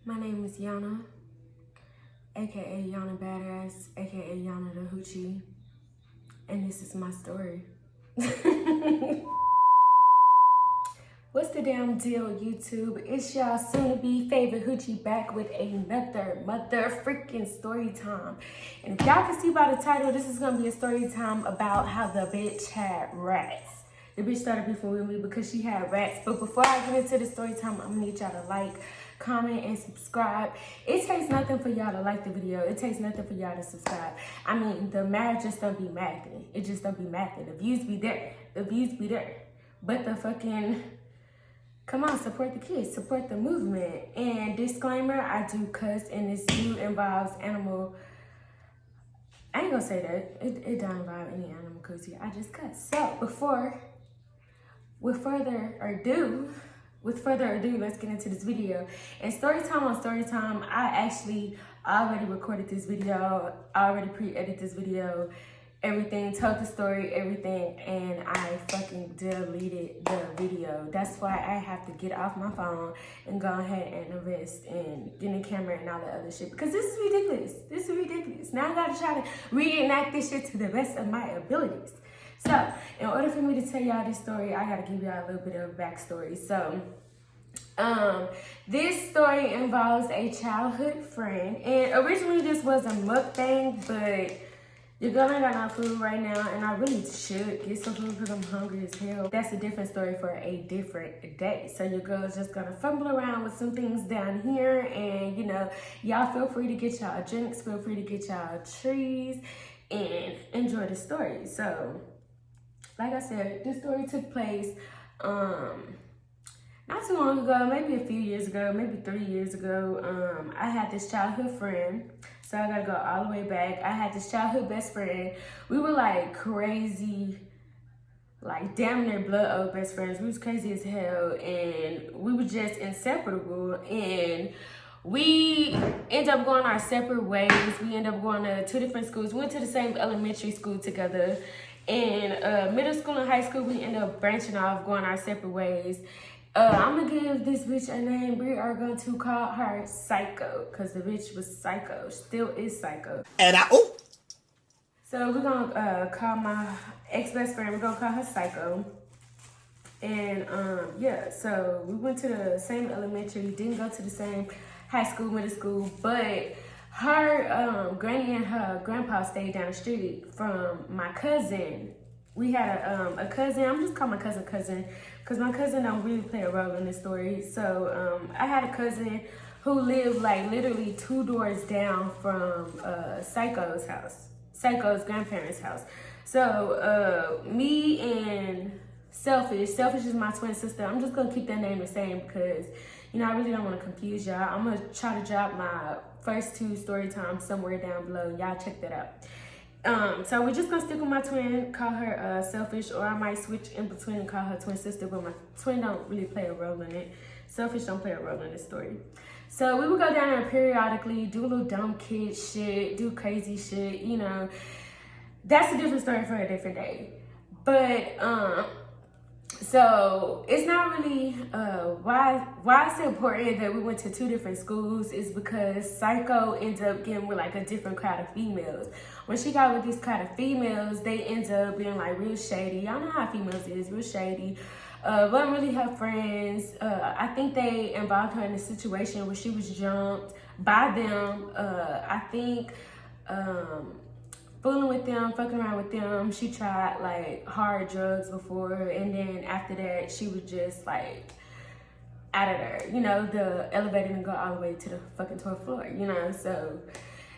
My name is Yana, aka Yana Badass, aka Yana the Hoochie, and this is my story. What's the damn deal, YouTube? It's y'all soon-to-be favorite Hoochie back with another mother freaking story time. And if y'all can see by the title, this is gonna be a story time about how the bitch had rats. The bitch started beefing with me because she had rats. But before I get into the story time, I'm gonna need y'all to like, comment, and subscribe. It takes nothing for y'all to like the video. It takes nothing for y'all to subscribe. I mean, the math just don't be mathing. It just don't be mathing. The views be there. The views be there. But the fucking, come on, support the kids. Support the movement. And disclaimer, I do cuss, and this do involves animal. I ain't gonna say that. It don't involve any animal cruelty. I just cuss. So, with further ado, let's get into this video. And storytime on storytime, I actually already recorded this video, already pre-edited this video, everything, told the story, everything, and I fucking deleted the video. That's why I have to get off my phone and go ahead and arrest and get in the camera and all that other shit, because this is ridiculous. This is ridiculous. Now I gotta try to reenact this shit to the best of my abilities. So, in order for me to tell y'all this story, I gotta give y'all a little bit of backstory. So, this story involves a childhood friend, and originally this was a mukbang, but your girl ain't got no food right now, and I really should get some food because I'm hungry as hell. That's a different story for a different day. So your girl is just gonna fumble around with some things down here, and you know, y'all feel free to get y'all drinks, feel free to get y'all trees, and enjoy the story. So, like I said, this story took place not too long ago, maybe a few years ago, maybe 3 years ago. I had this childhood friend, so I gotta go all the way back. I had this childhood best friend. We were like crazy, like damn near blood oath best friends. We was crazy as hell, and we were just inseparable. And we ended up going our separate ways. We ended up going to two different schools. We went to the same elementary school together. In middle school and high school, we ended up branching off, going our separate ways. I'm gonna give this bitch a name. We are going to call her Psycho, because the bitch was psycho, still is psycho. And So we're gonna call my ex-best friend, we're gonna call her Psycho. And yeah, so we went to the same elementary, didn't go to the same high school, middle school, but her granny and her grandpa stayed down the street from my cousin. We had a cousin. I'm just calling my cousin because my cousin don't really play a role in this story. So I had a cousin who lived like literally 2 doors down from Psycho's house, Psycho's grandparents' house. So me and Selfish is my twin sister. I'm just gonna keep that name the same because, you know, I really don't want to confuse y'all. I'm gonna try to drop my first 2 story times somewhere down below. Y'all check that out. So we're just gonna stick with my twin, call her Selfish, or I might switch in between and call her twin sister, but my twin don't really play a role in it. Selfish don't play a role in this story. So we would go down there periodically, do a little dumb kid shit, do crazy shit, you know. That's a different story for a different day. But so it's not really why it's important that we went to 2 different schools is because Psycho ends up getting with like a different crowd of females. When she got with these crowd of females, they end up being like real shady. Y'all know how females is, real shady. Wasn't really her friends. I think they involved her in a situation where she was jumped by them. I think fooling with them, fucking around with them. She tried like hard drugs before, and then after that, she was just like out of there. You know, the elevator didn't go all the way to the fucking 12th floor, you know? So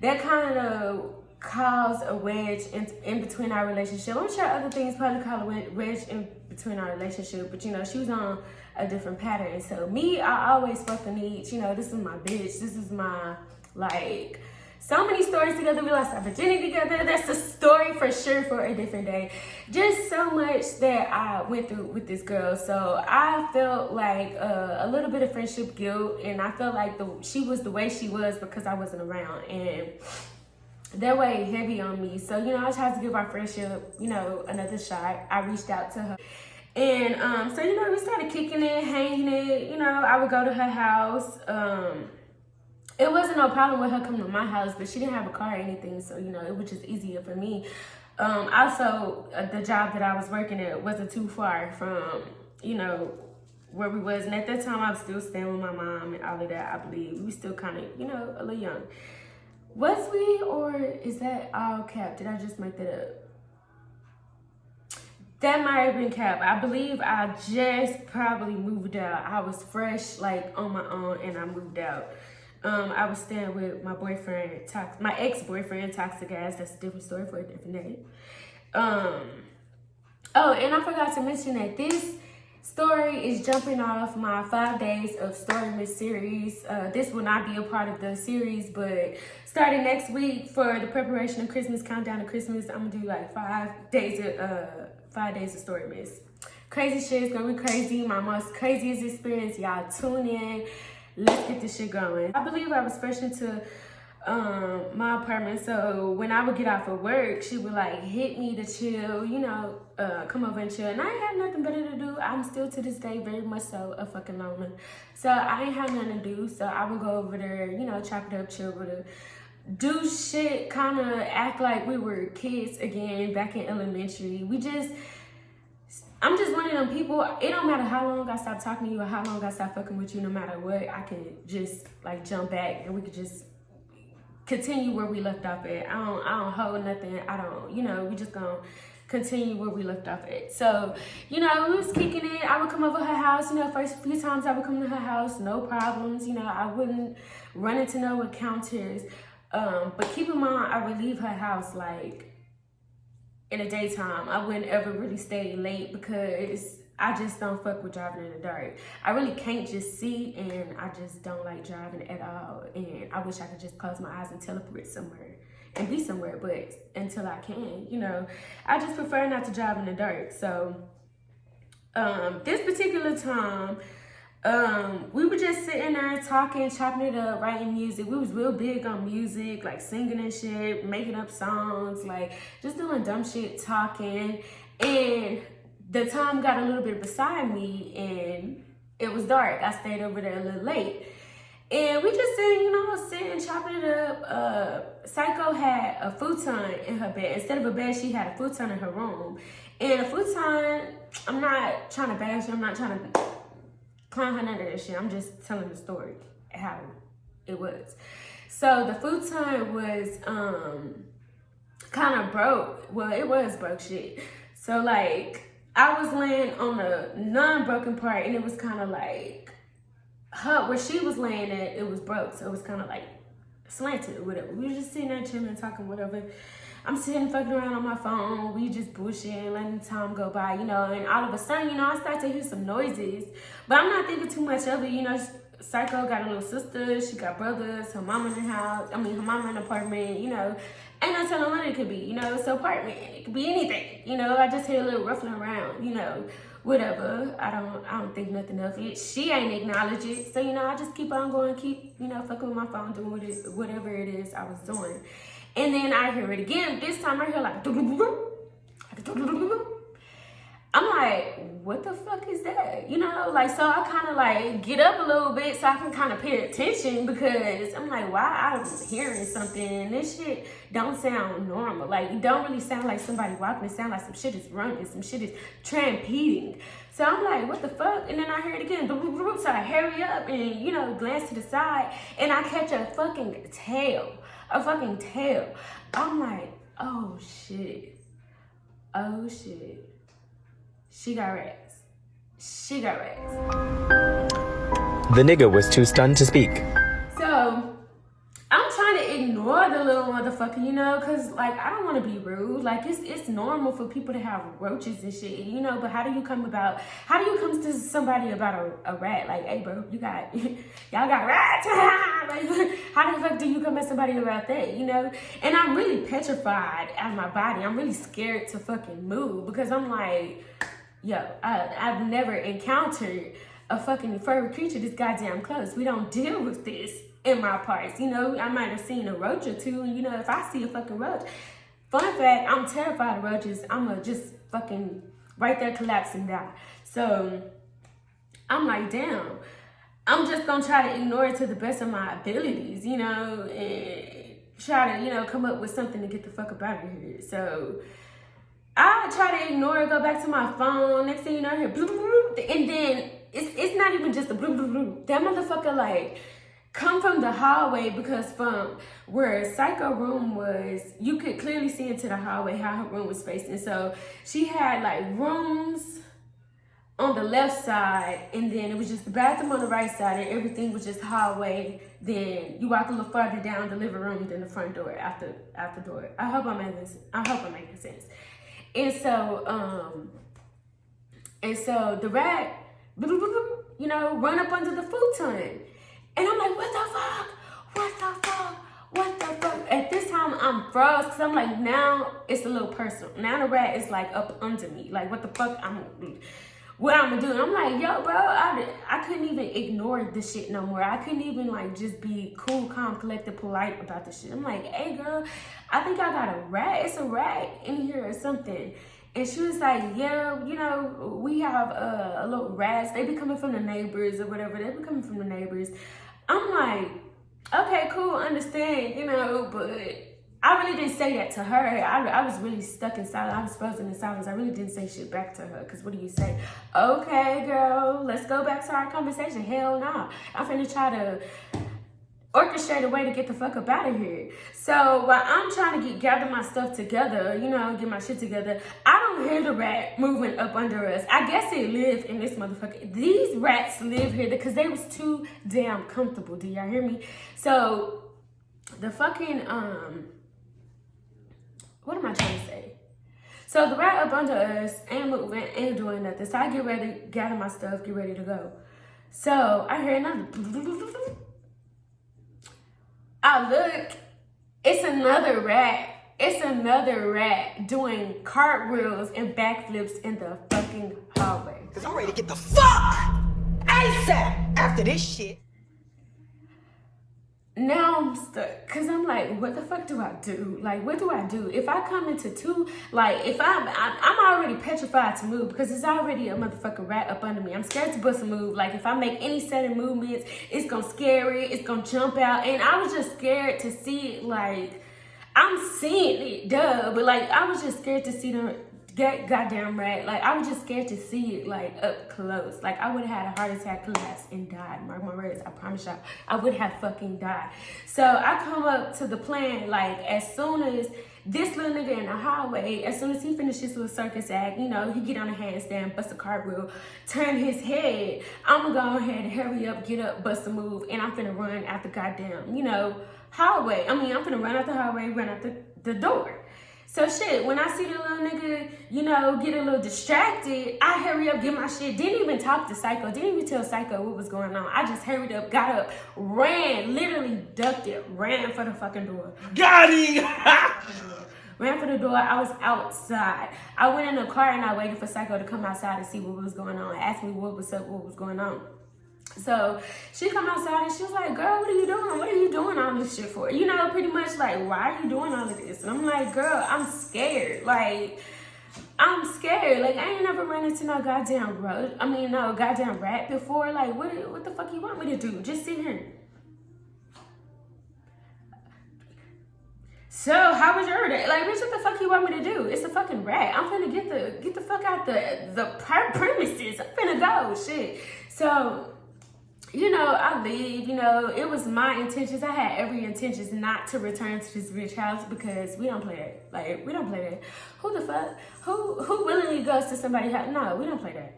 that kind of caused a wedge in between our relationship. I'm sure other things probably caused a wedge in between our relationship, but you know, she was on a different pattern. So me, I always fucking need, you know, this is my bitch. This is my, like, so many stories together. We lost our virginity together. That's a story for sure for a different day. Just so much that I went through with this girl. So I felt like a little bit of friendship guilt, and I felt like she was the way she was because I wasn't around, and that weighed heavy on me. So, you know, I tried to give our friendship, you know, another shot. I reached out to her. And so, you know, we started kicking it, hanging it. You know, I would go to her house. it wasn't no problem with her coming to my house, but she didn't have a car or anything, so, you know, it was just easier for me. Also, the job that I was working at wasn't too far from, you know, where we was. And at that time, I was still staying with my mom and all of that, I believe. We were still kind of, you know, a little young. Was we, or is that all cap? Did I just make that up? That might have been cap. I believe I just probably moved out. I was fresh, like, on my own, and I moved out. I was staying with my boyfriend, my ex-boyfriend, Toxic Ass. That's a different story for a different day. Oh, and I forgot to mention that this story is jumping off my 5 days of STORYtime series. This will not be a part of the series, but starting next week for the preparation of Christmas, countdown to Christmas, I'm gonna do like 5 days of STORYtime. Crazy shit is gonna be crazy. My most craziest experience. Y'all tune in. Let's get this shit going. I believe I was fresh into my apartment, so when I would get off of work, she would like hit me to chill, you know, come over and chill. And I ain't have nothing better to do. I'm still to this day very much so a fucking loner. So I ain't have nothing to do. So I would go over there, you know, chop it up, chill with her, do shit, kind of act like we were kids again back in elementary. I'm just one of them people, it don't matter how long I stop talking to you or how long I stop fucking with you, no matter what, I can just like jump back and we could just continue where we left off at. I don't hold nothing. I don't, you know, we just gonna continue where we left off at. So, you know, we was kicking it. I would come over her house, you know, first few times I would come to her house, no problems, you know, I wouldn't run into no encounters. But keep in mind, I would leave her house like in the daytime. I wouldn't ever really stay late because I just don't fuck with driving in the dark. I really can't just see, and I just don't like driving at all. And I wish I could just close my eyes and teleport somewhere and be somewhere, but until I can, you know, I just prefer not to drive in the dark. So this particular time, we were just sitting there talking, chopping it up, writing music. We was real big on music, like singing and shit, making up songs, like just doing dumb shit, talking. And the time got a little bit beside me and it was dark. I stayed over there a little late. And we just sitting, you know, sitting, chopping it up. Psycho had a futon in her bed. Instead of a bed, she had a futon in her room. And a futon, I'm not trying to bash her, I'm not trying to clown her none of that shit. I'm just telling the story, how it was. So the futon was kind of broke. Well, it was broke shit. So like, I was laying on the non-broken part and it was kind of like, where she was laying at, it was broke. So it was kind of like slanted or whatever. We were just sitting there chilling, talking, whatever. I'm sitting fucking around on my phone. We just bullshitting, letting time go by, you know. And all of a sudden, you know, I start to hear some noises. But I'm not thinking too much of it, you know. Psycho got a little sister. She got brothers. Her mama in the house. Her mama in the apartment, you know. Ain't no telling what it could be, you know. It's an apartment. It could be anything, you know. I just hear a little ruffling around, you know. Whatever. I don't think nothing of it. She ain't acknowledge it. So, you know, I just keep on going, keep, you know, fucking with my phone, doing whatever it is I was doing. And then I hear it again. This time I hear like, I'm like, what the fuck is that? You know, like, so I kind of like get up a little bit so I can kind of pay attention because I'm like, why I'm hearing something and this shit don't sound normal. Like, it don't really sound like somebody walking. It sound like some shit is running, some shit is trampeding. So I'm like, what the fuck? And then I hear it again. So I hurry up and, you know, glance to the side and I catch a fucking tail. A fucking tail. I'm like, oh shit. Oh shit. She got rats. She got rats. The nigga was too stunned to speak. So, I'm trying to ignore the little motherfucker, you know, because, like, I don't want to be rude. Like, it's normal for people to have roaches and shit, you know, but how do you come to somebody about a rat? Like, hey, bro, y'all got rats? Like, how the fuck do you come at somebody about that, you know? And I'm really petrified out of my body. I'm really scared to fucking move because I'm like, yo, I've never encountered a fucking furry creature this goddamn close. We don't deal with this in my parts, you know. I might have seen a roach or two, and you know, if I see a fucking roach, fun fact, I'm terrified of roaches. I'ma just fucking right there collapse and die. So I'm like, damn. I'm just gonna try to ignore it to the best of my abilities, you know, and try to, you know, come up with something to get the fuck up out of here. So I try to ignore it, go back to my phone. Next thing you know, I hear bloop, bloop, bloop, and then it's not even just a bloop, bloop, bloop. That motherfucker like come from the hallway, because from where Psycho room was, you could clearly see into the hallway how her room was facing. So she had like rooms on the left side, and then it was just the bathroom on the right side, and everything was just hallway. Then you walk a little farther down the living room, then the front door after door. I hope I'm making sense. And so the rat, you know, run up under the futon, and I'm like, what the fuck? At this time, I'm froze, because I'm like, now it's a little personal. Now the rat is like up under me. Like, what the fuck? What I'm gonna do? And I'm like, yo, bro, I couldn't even ignore this shit no more. I couldn't even like just be cool, calm, collected, polite about this shit. I'm like, hey girl, I think I got a rat. It's a rat in here or something. And she was like, yeah, you know, we have a little rats. They be coming from the neighbors or whatever. They be coming from the neighbors. I'm like, okay, cool, understand, you know, but I really didn't say that to her. I was really stuck in silence. I was frozen in silence. I really didn't say shit back to her, because what do you say? Okay, girl, let's go back to our conversation. Hell no. I'm finna try to orchestrate a way to get the fuck up out of here. So while I'm trying to gather my stuff together, you know, get my shit together, I don't hear the rat moving up under us. I guess it lived in this motherfucker. These rats live here because they was too damn comfortable. Do y'all hear me? So the fucking, what am I trying to say? So the rat up under us ain't moving, ain't doing nothing. So I get ready, gather my stuff, get ready to go. So I hear another. I look, it's another rat. It's another rat doing cartwheels and backflips in the fucking hallway. Cause I'm ready to get the fuck ASAP after this shit. Now I'm stuck, cause I'm like, what the fuck do I do? Like, what do I do? If I come into two, like, if I'm already petrified to move, because it's already a motherfucking rat up under me. I'm scared to bust a move. Like, if I make any sudden movements, it's gonna scare it, it's gonna jump out. And I was just scared to see it. Like, I'm seeing it, duh, but like, I was just scared to see the goddamn rat. Like, I was just scared to see it, like, up close. Like, I would have had a heart attack, collapse, and died. Mark my words, I promise y'all, I would have fucking died. So I come up to the plan, like, as soon as this little nigga in the hallway, as soon as he finishes with a circus act, you know, he get on a handstand, bust a cartwheel, turn his head, I'm gonna go ahead and hurry up, get up, bust a move, and I'm finna run out the goddamn, you know, hallway. I'm finna run out the hallway, run out the door. So shit, when I see the little nigga, you know, get a little distracted, I hurry up, get my shit. Didn't even talk to Psycho. Didn't even tell Psycho what was going on. I just hurried up, got up, ran, literally ducked it, ran for the fucking door. Got him! Ran for the door. I was outside. I went in the car and I waited for Psycho to come outside and see what was going on. Asked me what was up, what was going on. So she come outside and she was like, girl, what are you doing? What are you doing all this shit for? You know, pretty much like, why are you doing all of this? And I'm like, girl, I'm scared. Like, I'm scared. Like, I ain't never ran into no goddamn rat before. Like, what the fuck you want me to do? Just sit here. So, how was your day? Like, bitch, what the fuck you want me to do? It's a fucking rat. I'm finna get the fuck out the premises. I'm finna go, shit. So, you know, I leave, you know, it was my intentions. I had every intentions not to return to this rich house because we don't play that. Like, we don't play that. Who the fuck? Who willingly goes to somebody's house? No, we don't play that.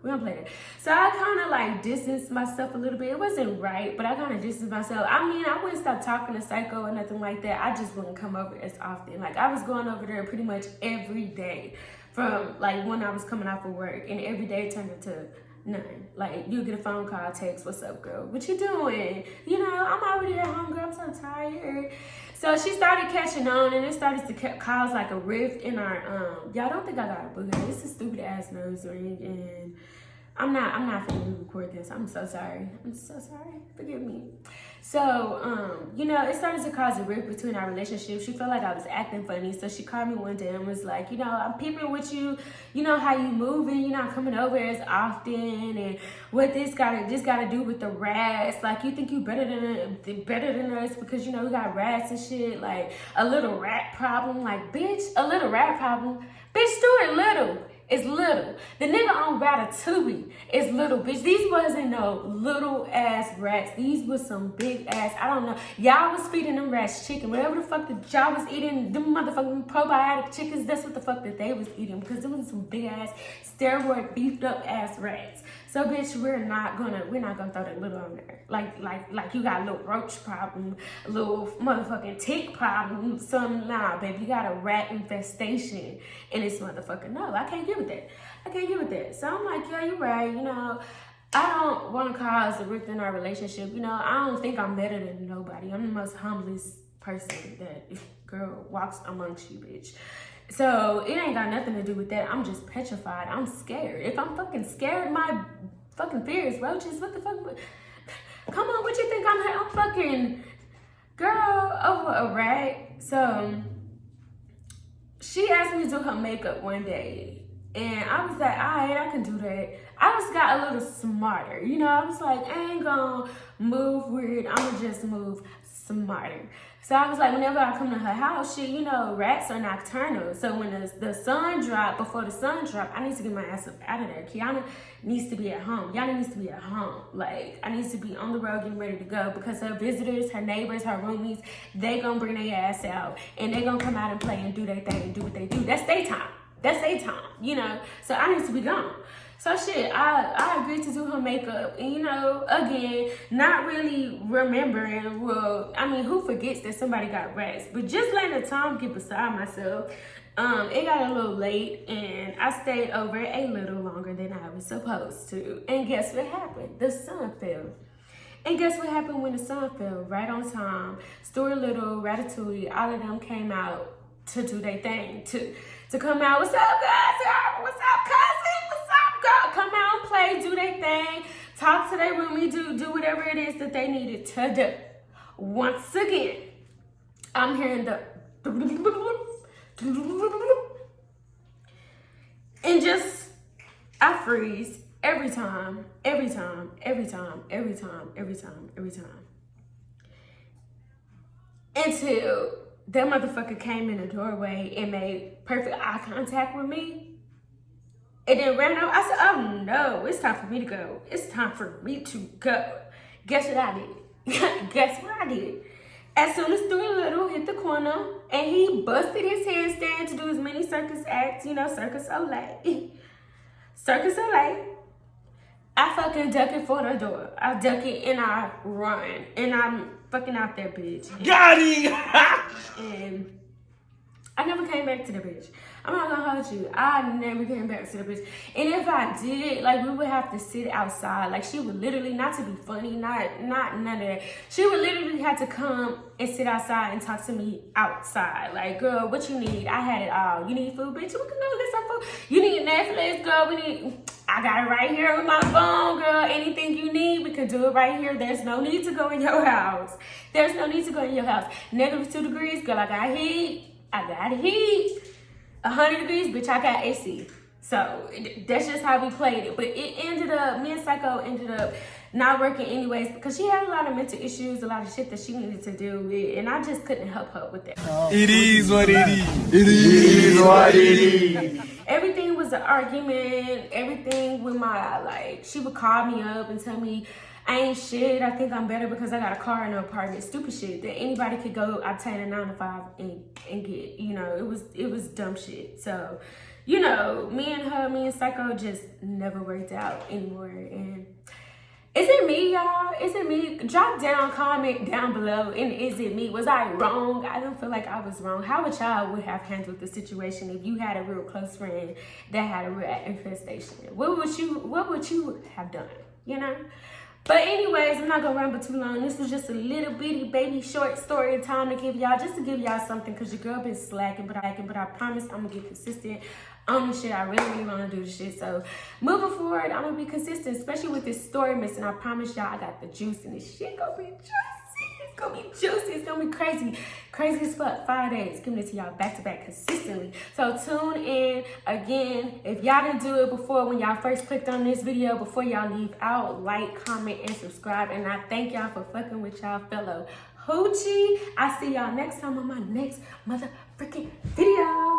We don't play that. So I kind of like distanced myself a little bit. It wasn't right, but I kind of distanced myself. I mean, I wouldn't stop talking to Psycho or nothing like that. I just wouldn't come over as often. Like, I was going over there pretty much every day from like when I was coming off of work, and every day turned into nothing. Like, you get a phone call, text, what's up, girl? What you doing? You know, I'm already at home, girl. I'm so tired. So she started catching on, and it started to cause like a rift in our, y'all don't think I got a booger. This is stupid ass nose ring, and I'm not finna record this. I'm so sorry. I'm so sorry. Forgive me. So, you know, it started to cause a rift between our relationship. She felt like I was acting funny, so she called me one day and was like, you know, I'm peeping with you. You know how you moving. You're not coming over as often, and what this gotta do with the rats. Like, you think you better than us because, you know, we got rats and shit. Like, a little rat problem. Like, bitch, a little rat problem. Bitch, Stuart Little is little. The nigga on Ratatouille is little, bitch. These wasn't no little ass rats. These was some big ass, I don't know. Y'all was feeding them rats chicken. Whatever the fuck that y'all was eating, them motherfucking probiotic chickens, that's what the fuck that they was eating. Because them was some big ass, steroid beefed up ass rats. So bitch, we're not gonna throw that little on there. Like you got a little roach problem, a little motherfucking tick problem, some nah, baby. You got a rat infestation in this motherfucker. No, I can't get with that. I can't get with that. So I'm like, yeah, you're right, you know. I don't want to cause a rift in our relationship. You know, I don't think I'm better than nobody. I'm the most humblest person that girl walks amongst you, bitch. So it ain't got nothing to do with that. I'm just petrified. I'm scared. If I'm fucking scared, my fucking fear is roaches. What the fuck? Come on, what you think I'm fucking girl over a rat? So she asked me to do her makeup one day, and I was like, all right, I can do that. I just got a little smarter, you know. I was like, I ain't gonna move weird. I'm gonna just move smarter. So I was like, whenever I come to her house, shit, you know, rats are nocturnal. So when the sun drop, before the sun drop, I need to get my ass up out of there. Kiana needs to be at home. Yana needs to be at home. Like, I need to be on the road getting ready to go because her visitors, her neighbors, her roomies, they gonna bring their ass out and they gonna come out and play and do their thing and do what they do. That's their time. That's their time, you know. So I need to be gone. So shit, I agreed to do her makeup, and you know, again, not really remembering, well, I mean, who forgets that somebody got rats? But just letting the time get beside myself, it got a little late, and I stayed over a little longer than I was supposed to. And guess what happened? The sun fell. And guess what happened when the sun fell? Right on time. Stuart Little, Ratatouille, all of them came out to do their thing, to come out. What's up, guys? What's up, cousin? What's up, girl? Come out and play, do their thing, talk to their roomie, do whatever it is that they needed to do. Once again, I'm hearing the and just I freeze every time. Until that motherfucker came in the doorway and made perfect eye contact with me. And then ran out. I said, oh no, it's time for me to go. It's time for me to go. Guess what I did? Guess what I did? As soon as Stuart Little hit the corner and he busted his handstand to do his mini circus acts, you know, Circus Olay. Circus Olay. I fucking duck it for the door. I duck it and I run. And I'm fucking out that bitch. Got him! And I never came back to the bitch. I'm not gonna hold you. I never came back to the bitch. And if I did, like, we would have to sit outside. Like, she would literally, not to be funny, not none of that. She would literally have to come and sit outside and talk to me outside. Like, girl, what you need? I had it all. You need food, bitch? We can go get some food. You need Netflix, girl? I got it right here on my phone, girl. Anything you need, we can do it right here. There's no need to go in your house. There's no need to go in your house. -2 degrees, girl, I got heat. 100 degrees, bitch, I got AC. So that's just how we played it. But it ended up, me and Psycho ended up not working anyways because she had a lot of mental issues, a lot of shit that she needed to deal with, and I just couldn't help her with that. It is what it is. It is what it is. Everything was an argument. Everything with my, like, she would call me up and tell me I ain't shit. I think I'm better because I got a car in an apartment. Stupid shit that anybody could go obtain a 9 to 5 and get. You know, it was dumb shit. So, you know, me and Psycho just never worked out anymore. And is it me, y'all? Is it me? Drop down, comment down below. And is it me? Was I wrong? I don't feel like I was wrong. How would y'all would have handled the situation if you had a real close friend that had a rat infestation? What would you have done? You know? But anyways, I'm not gonna ramble too long. This was just a little bitty baby short story time to give y'all, just to give y'all something, because your girl been slacking, but I promise I'm gonna get consistent on this shit. I really want to do this shit. So moving forward, I'm gonna be consistent, especially with this story missing. I promise y'all, I got the juice, and this shit gonna be juicy. It's gonna be juicy. It's gonna be crazy. Crazy as fuck. 5 days. Giving it to y'all back to back consistently. So tune in. Again, if y'all didn't do it before, when y'all first clicked on this video, before y'all leave out, like, comment, and subscribe. And I thank y'all for fucking with y'all fellow hoochie. I see y'all next time on my next motherfucking video.